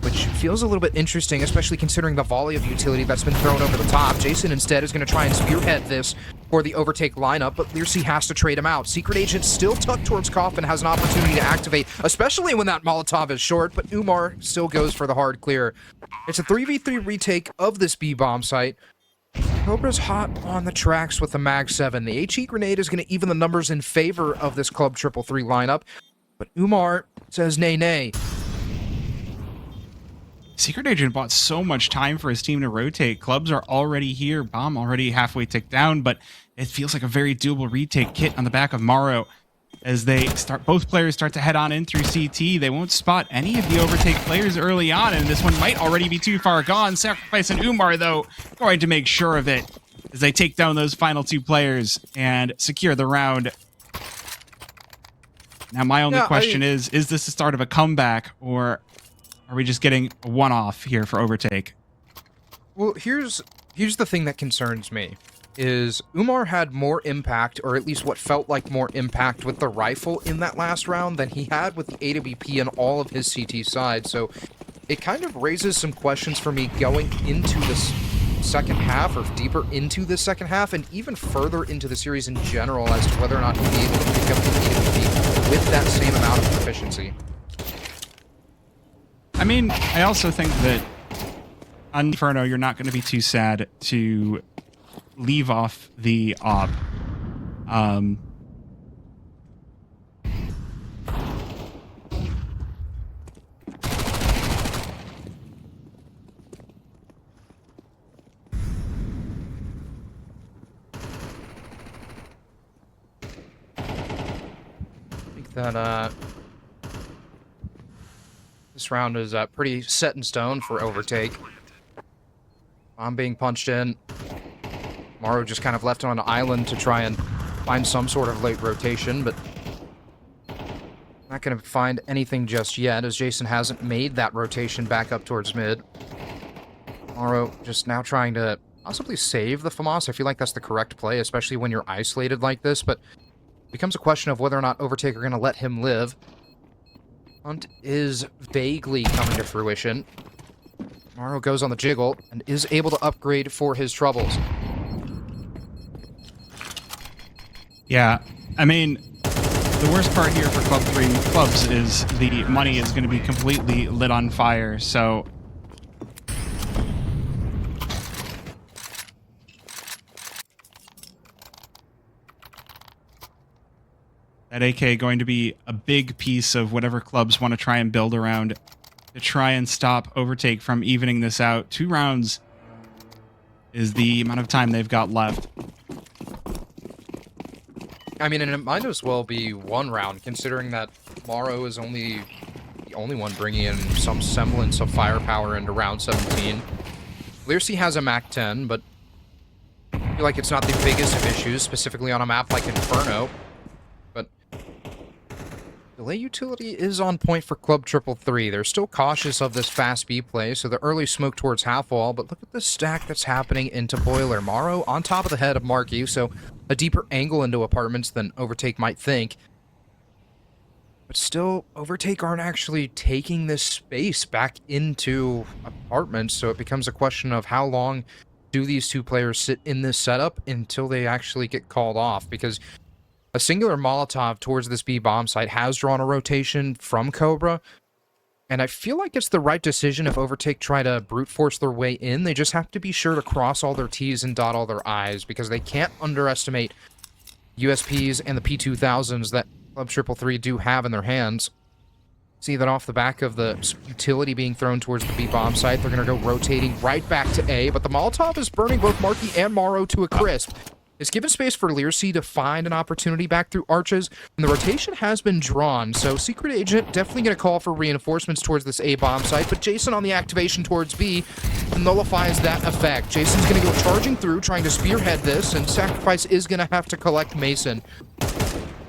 which feels a little bit interesting, especially considering the volley of utility that's been thrown over the top. Jason instead is going to try and spearhead this for the Overtake lineup, but Learsey has to trade him out. Secret Agent still tucked towards Coffin, has an opportunity to activate, especially when that Molotov is short, but Umar still goes for the hard clear. It's a 3v3 retake of this B-bomb site. Cobra's hot on the tracks with the Mag-7. The HE grenade is going to even the numbers in favor of this Club 333 lineup, but Umar says nay, nay. Secret Agent bought so much time for his team to rotate. Clubs are already here. Bomb already halfway ticked down, but it feels like a very doable retake. Kit on the back of Morrow as they start. Both players start to head on in through CT. They won't spot any of the Overtake players early on, and this one might already be too far gone. Sacrifice and Umar, though, going to make sure of it as they take down those final 2 players and secure the round. Now, my only question is this the start of a comeback, or are we just getting a one-off here for Overtake? Well, here's the thing that concerns me, is Umar had more impact, or at least what felt like more impact with the rifle in that last round than he had with the AWP and all of his CT side, so it kind of raises some questions for me going into this second half, or deeper into the second half, and even further into the series in general as to whether or not he'll be able to pick up the AWP with that same amount of proficiency. I mean, I also think that on Inferno, you're not going to be too sad to leave off the op. that this round is pretty set in stone for Overtake. Bomb being punched in. Morrow just kind of left on an island to try and find some sort of late rotation, but not going to find anything just yet, as Jason hasn't made that rotation back up towards mid. Morrow just now trying to possibly save the FAMAS. I feel like that's the correct play, especially when you're isolated like this, but it becomes a question of whether or not Overtake are going to let him live. Hunt is vaguely coming to fruition. Morrow goes on the jiggle and is able to upgrade for his troubles. Yeah, I mean, the worst part here for Club 3 clubs is the money is going to be completely lit on fire, so... That AK going to be a big piece of whatever clubs want to try and build around to try and stop Overtake from evening this out. 2 rounds is the amount of time they've got left. I mean, and it might as well be 1 round, considering that Morrow is the only one bringing in some semblance of firepower into round 17. WillEnglishIV has a Mac 10, but I feel like it's not the biggest of issues, specifically on a map like Inferno. But delay utility is on point for Club 333. They're still cautious of this fast B play, so the early smoke towards half wall, but look at the stack that's happening into Boiler. Morrow on top of the head of Marky, so a deeper angle into apartments than Overtake might think. But still, Overtake aren't actually taking this space back into apartments, so it becomes a question of how long do these 2 players sit in this setup until they actually get called off, because a singular Molotov towards this B bomb site has drawn a rotation from Cobra, and I feel like it's the right decision if Overtake try to brute force their way in. They just have to be sure to cross all their T's and dot all their I's, because they can't underestimate USPs and the P2000s that Club 333 do have in their hands. See that off the back of the utility being thrown towards the B bomb site, they're going to go rotating right back to A, but the Molotov is burning both Marky and Morrow to a crisp. It's given space for WillEnglishIV to find an opportunity back through arches, and the rotation has been drawn, so Secret Agent definitely going to call for reinforcements towards this A bomb site, but Jason on the activation towards B nullifies that effect. Jason's going to go charging through, trying to spearhead this, and Sacrifice is going to have to collect Mason.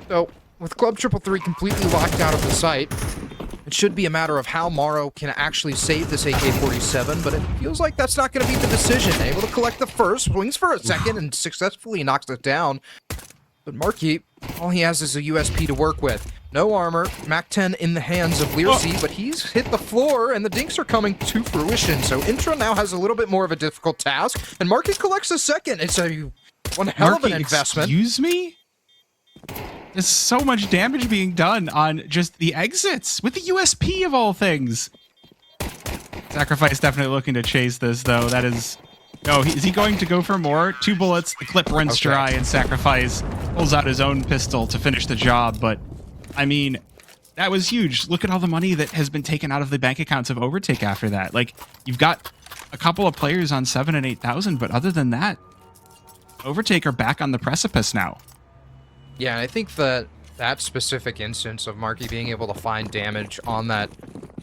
So, with Club 333 completely locked out of the site, it should be a matter of how Morrow can actually save this AK-47, but it feels like that's not going to be the decision. Able to collect the first, swings for a second, and successfully knocks it down. But Marky, all he has is a USP to work with. No armor, Mac 10 in the hands of WillEnglishIV, but he's hit the floor, and the dinks are coming to fruition. So Intra now has a little bit more of a difficult task, and Marky collects a second. It's one hell of an investment. Excuse me? There's so much damage being done on just the exits with the USP of all things. Sacrifice definitely looking to chase this, though. That is... No, is he going to go for more? 2 bullets, the clip runs dry, and Sacrifice pulls out his own pistol to finish the job. But, I mean, that was huge. Look at all the money that has been taken out of the bank accounts of Overtake after that. Like, you've got a couple of players on 7,000 and 8,000, but other than that, Overtake are back on the precipice now. Yeah, I think that specific instance of Marky being able to find damage on that,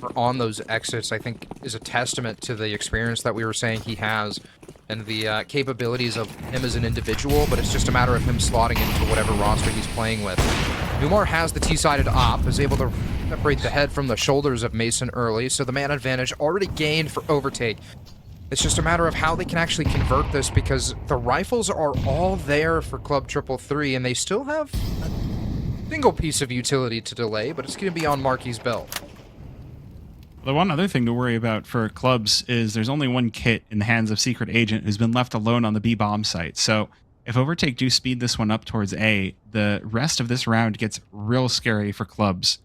or on those exits, I think is a testament to the experience that we were saying he has and the capabilities of him as an individual, but it's just a matter of him slotting into whatever roster he's playing with. Umar has the T-sided op, is able to separate the head from the shoulders of Mason early, so the man advantage already gained for Overtake. It's just a matter of how they can actually convert this, because the rifles are all there for Club 333, and they still have a single piece of utility to delay, but it's going to be on Marky's belt. The one other thing to worry about for clubs is there's only 1 kit in the hands of Secret Agent who's been left alone on the B bomb site. So if Overtake do speed this one up towards A, the rest of this round gets real scary for clubs.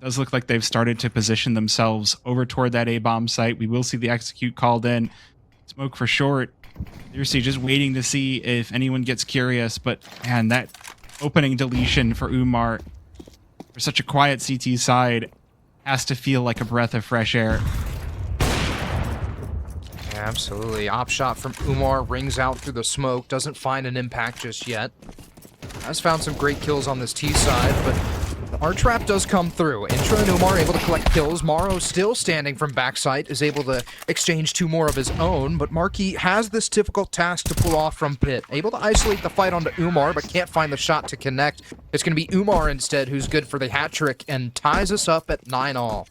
Does look like they've started to position themselves over toward that A bomb site. We will see the execute called in. Smoke for short. WillEnglishIV just waiting to see if anyone gets curious, but man, that opening deletion for Umar for such a quiet CT side has to feel like a breath of fresh air. Yeah, absolutely. Op shot from Umar rings out through the smoke, doesn't find an impact just yet. has found some great kills on this T side, but the R-Trap does come through. Intra and Umar able to collect kills. Morrow still standing from backside, is able to exchange 2 more of his own, but Marky has this difficult task to pull off from pit. Able to isolate the fight onto Umar, but can't find the shot to connect. It's going to be Umar instead, who's good for the hat trick, and ties us up at 9-all.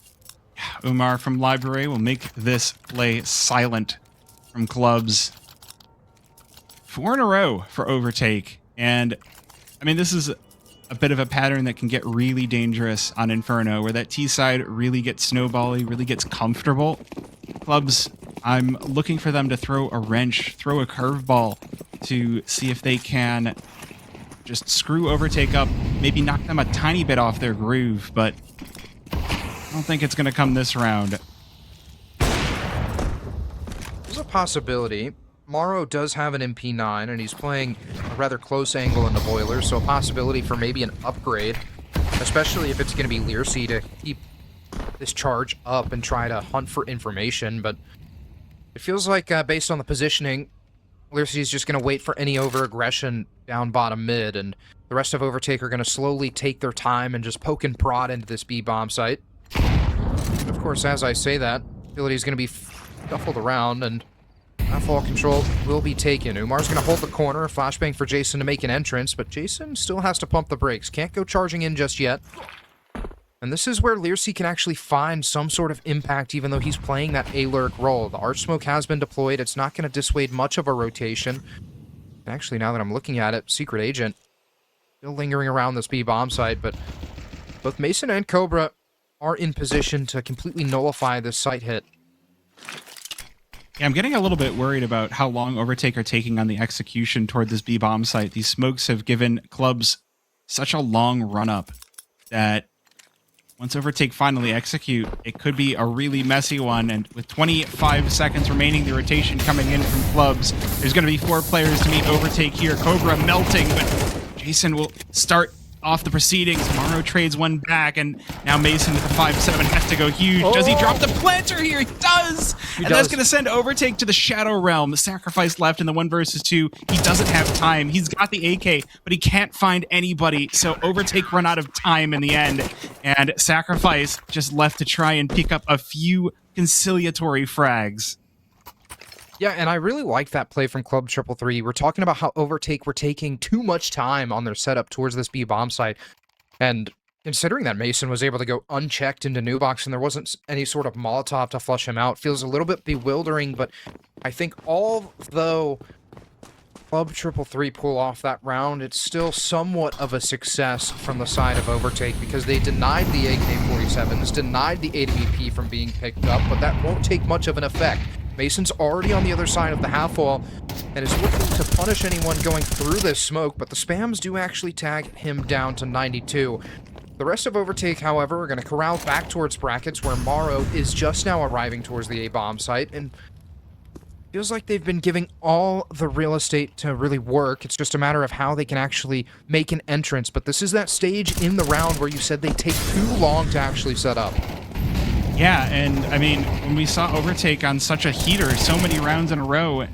Umar from Library will make this play silent from clubs. 4 in a row for Overtake. And, I mean, this is a bit of a pattern that can get really dangerous on Inferno, where that T side really gets snowbally, really gets comfortable. Clubs, I'm looking for them to throw a wrench, throw a curveball to see if they can just screw Overtake up, maybe knock them a tiny bit off their groove, but I don't think it's going to come this round. There's a possibility. Morrow does have an MP9, and he's playing a rather close angle in the boiler, so a possibility for maybe an upgrade, especially if it's going to be Learsy to keep this charge up and try to hunt for information, but it feels like, based on the positioning, Learsy's just going to wait for any over-aggression down bottom mid, and the rest of Overtake are going to slowly take their time and just poke and prod into this B-bomb site. And of course, as I say that, ability's going to be shuffled around, and Fall control will be taken. Umar's going to hold the corner, flashbang for Jason to make an entrance, but Jason still has to pump the brakes. Can't go charging in just yet. And this is where Learsy can actually find some sort of impact, even though he's playing that A-lurk role. The Arch Smoke has been deployed. It's not going to dissuade much of a rotation. Actually, now that I'm looking at it, Secret Agent still lingering around this B-bomb site, but both Mason and Cobra are in position to completely nullify this site hit. Yeah, I'm getting a little bit worried about how long Overtake are taking on the execution toward this B-bomb site. These smokes have given clubs such a long run-up that once Overtake finally execute, it could be a really messy one. And with 25 seconds remaining, the rotation coming in from clubs, there's going to be 4 players to meet Overtake here. Cobra melting, but Jason will start off the proceedings. Morrow trades one back, and now Mason with the 5-7 has to go huge. Does he drop the planter here? He does! That's going to send Overtake to the Shadow Realm. The sacrifice left in the 1 versus 2. He doesn't have time. He's got the AK, but he can't find anybody, so Overtake run out of time in the end, and sacrifice just left to try and pick up a few conciliatory frags. Yeah, and I really like that play from Club 333. We're talking about how Overtake were taking too much time on their setup towards this B-bomb site. And considering that Mason was able to go unchecked into Nubox and there wasn't any sort of Molotov to flush him out, feels a little bit bewildering, but I think although Club 333 pull off that round, it's still somewhat of a success from the side of Overtake because they denied the AK-47s, denied the AWP from being picked up, but that won't take much of an effect. Mason's already on the other side of the half-wall and is looking to punish anyone going through this smoke, but the spams do actually tag him down to 92. The rest of Overtake, however, are going to corral back towards brackets where Morrow is just now arriving towards the A-bomb site, and feels like they've been giving all the real estate to really work. It's just a matter of how they can actually make an entrance, but this is that stage in the round where you said they take too long to actually set up. Yeah, and I mean, when we saw Overtake on such a heater so many rounds in a row,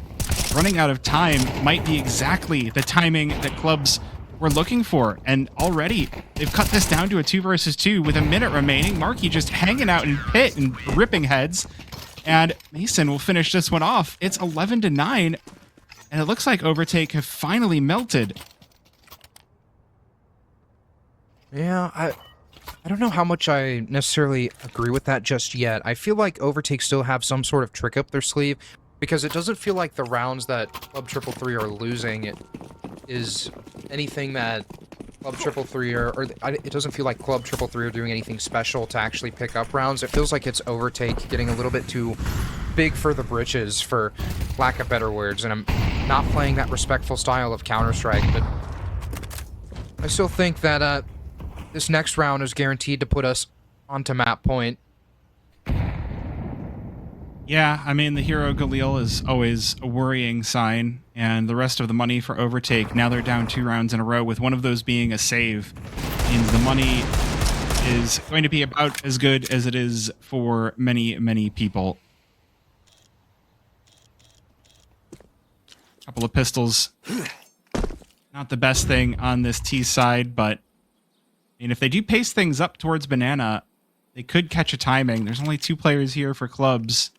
running out of time might be exactly the timing that clubs were looking for. And already, they've cut this down to a 2 versus 2 with a minute remaining. Marky just hanging out in pit and ripping heads. And Mason will finish this one off. It's 11-9, and it looks like Overtake have finally melted. Yeah, I don't know how much I necessarily agree with that just yet. I feel like Overtake still have some sort of trick up their sleeve, because it doesn't feel like the rounds that Club 333 are losing is anything that Club 333 or it doesn't feel like Club 333 are doing anything special to actually pick up rounds. It feels like it's Overtake getting a little bit too big for the britches, for lack of better words, and I'm not playing that respectful style of Counter-Strike, but I still think that this next round is guaranteed to put us onto map point. Yeah, I mean, the hero Galil is always a worrying sign, and the rest of the money for Overtake, now they're down 2 rounds in a row, with one of those being a save, means the money is going to be about as good as it is for many, many people. Couple of pistols not the best thing on this T side, but if they do pace things up towards Banana, they could catch a timing. There's only 2 players here for clubs.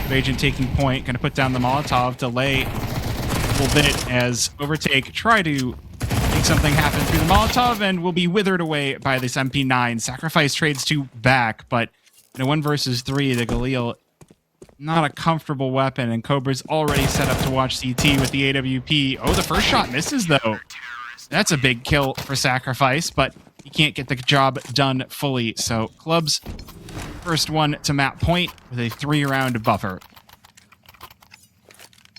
Agent taking point, going to put down the Molotov, delay a little bit as Overtake try to make something happen through the Molotov and will be withered away by this MP9. Sacrifice trades 2 back, but in a 1 versus 3, the Galil, not a comfortable weapon, and Cobra's already set up to watch CT with the AWP. Oh, the first shot misses, though. That's a big kill for Sacrifice, but he can't get the job done fully. So clubs, first one to map point with a 3-round buffer.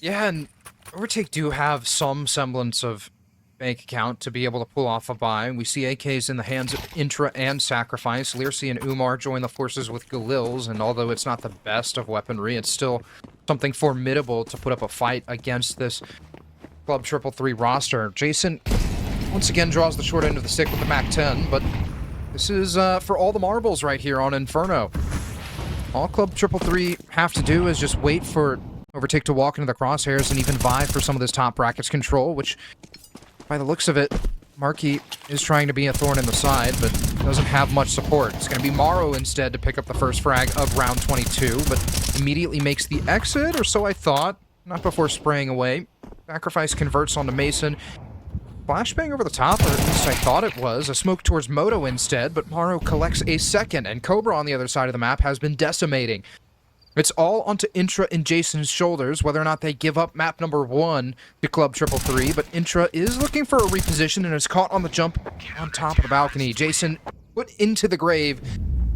Yeah, and Overtake do have some semblance of bank account to be able to pull off a buy. We see AKs in the hands of Intra and Sacrifice. Lircy and Umar join the forces with Galils, and although it's not the best of weaponry, it's still something formidable to put up a fight against this Club 333 roster. Jason once again draws the short end of the stick with the MAC-10, but this is for all the marbles right here on Inferno. All Club 333 have to do is just wait for Overtake to walk into the crosshairs and even vie for some of this top brackets control, which, by the looks of it, Marky is trying to be a thorn in the side, but doesn't have much support. It's going to be Morrow instead to pick up the first frag of round 22, but immediately makes the exit, or so I thought, not before spraying away. Sacrifice converts onto Mason. Flashbang over the top, or at least I thought it was. A smoke towards Moto instead, but Morrow collects a second, and Cobra on the other side of the map has been decimating. It's all onto Intra and Jason's shoulders, whether or not they give up map number 1 to Club 333, but Intra is looking for a reposition and is caught on the jump on top of the balcony. Jason put into the grave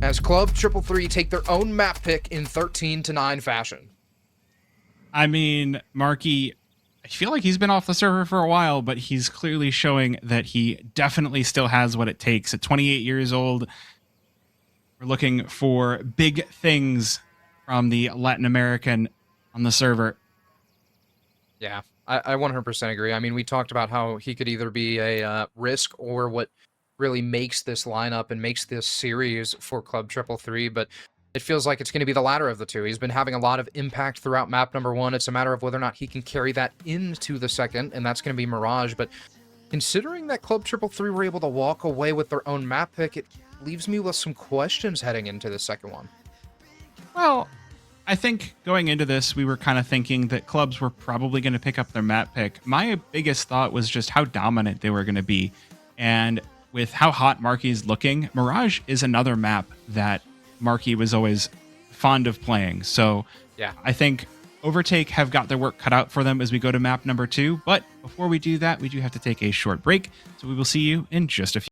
as Club 333 take their own map pick in 13-9 fashion. I mean, Marky, I feel like he's been off the server for a while, but he's clearly showing that he definitely still has what it takes. At 28 years old, we're looking for big things from the Latin American on the server. Yeah, I 100% agree. I mean, we talked about how he could either be a risk or what really makes this lineup and makes this series for Club 333, but it feels like it's going to be the latter of the two. He's been having a lot of impact throughout map number 1. It's a matter of whether or not he can carry that into the second, and that's going to be Mirage. But considering that Club 333 were able to walk away with their own map pick, it leaves me with some questions heading into the second one. Well, I think going into this, we were kind of thinking that clubs were probably going to pick up their map pick. My biggest thought was just how dominant they were going to be. And with how hot Marky's looking, Mirage is another map that Marky was always fond of playing. So yeah, I think Overtake have got their work cut out for them as we go to map number 2. But before we do that, we do have to take a short break. So we will see you in just a few.